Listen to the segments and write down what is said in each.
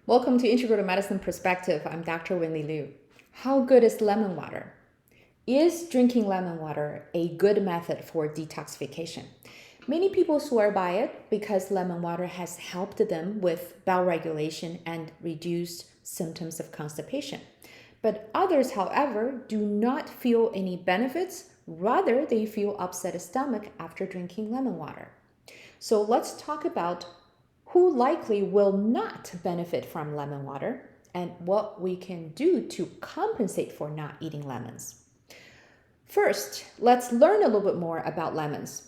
Welcome to Integrative Medicine Perspective. I'm Dr. Wenli Liu. How good is lemon water? Is drinking lemon water a good method for detoxification? Many people swear by it because lemon water has helped them with bowel regulation and reduced symptoms of constipation. But others, however, do not feel any benefits. Rather, they feel upset stomach after drinking lemon water. So let's talk about who likely will not benefit from lemon water and what we can do to compensate for not eating lemons. First, let's learn a little bit more about lemons.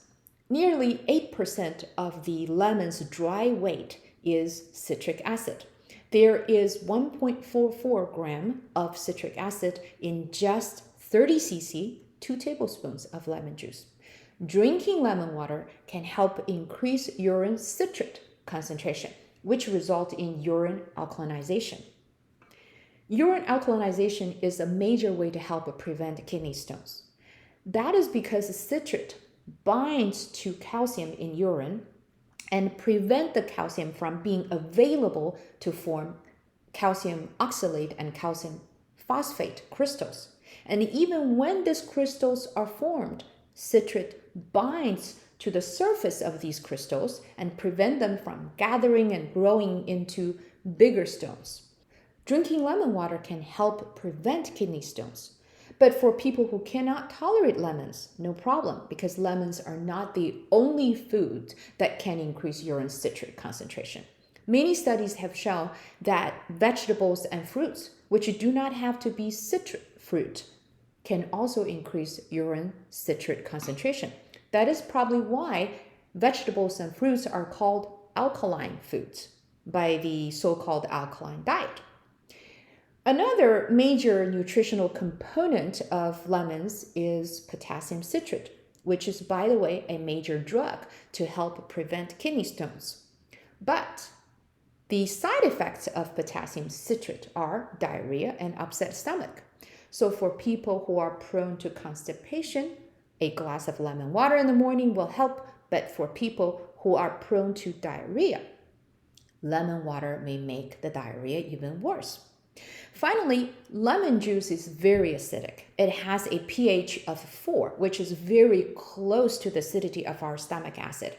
Nearly 8% of the lemon's dry weight is citric acid. There is 1.44 gram of citric acid in just 30 cc, 2 tablespoons of lemon juice. Drinking lemon water can help increase urine citrate concentration, which result in urine alkalinization. Urine alkalinization is a major way to help prevent kidney stones. That is because citrate binds to calcium in urine and prevent the calcium from being available to form calcium oxalate and calcium phosphate crystals. And even when these crystals are formed, citrate binds to the surface of these crystals and prevent them from gathering and growing into bigger stones. Drinking lemon water can help prevent kidney stones. But for people who cannot tolerate lemons, no problem, because lemons are not the only food that can increase urine citrate concentration. Many studies have shown that vegetables and fruits, which do not have to be citrate fruit, can also increase urine citrate concentration. That is probably why vegetables and fruits are called alkaline foods by the so-called alkaline diet. Another major nutritional component of lemons is potassium citrate, which is, by the way, a major drug to help prevent kidney stones. But the side effects of potassium citrate are diarrhea and upset stomach. So for people who are prone to constipation, a glass of lemon water in the morning will help, but for people who are prone to diarrhea, lemon water may make the diarrhea even worse. Finally, lemon juice is very acidic. It has a pH of 4, which is very close to the acidity of our stomach acid.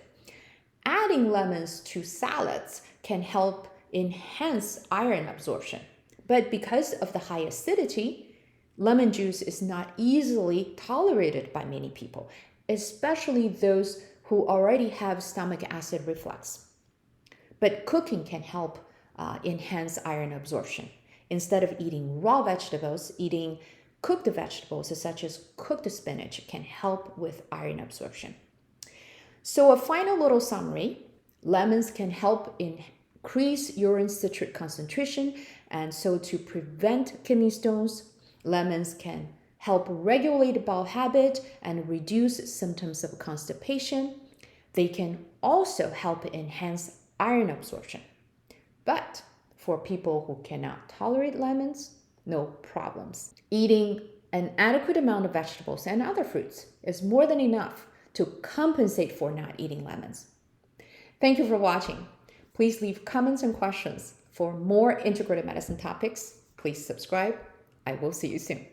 Adding lemons to salads can help enhance iron absorption. But because of the high acidity, lemon juice is not easily tolerated by many people, especially those who already have stomach acid reflux. But cooking can help enhance iron absorption. Instead of eating raw vegetables, eating cooked vegetables such as cooked spinach can help with iron absorption. So a final little summary, lemons can help increase urine citrate concentration, and so to prevent kidney stones, lemons can help regulate bowel habit and reduce symptoms of constipation. They can also help enhance iron absorption. But for people who cannot tolerate lemons, no problems. Eating an adequate amount of vegetables and other fruits is more than enough to compensate for not eating lemons. Thank you for watching. Please leave comments and questions. For more integrative medicine topics, please subscribe. I will see you soon.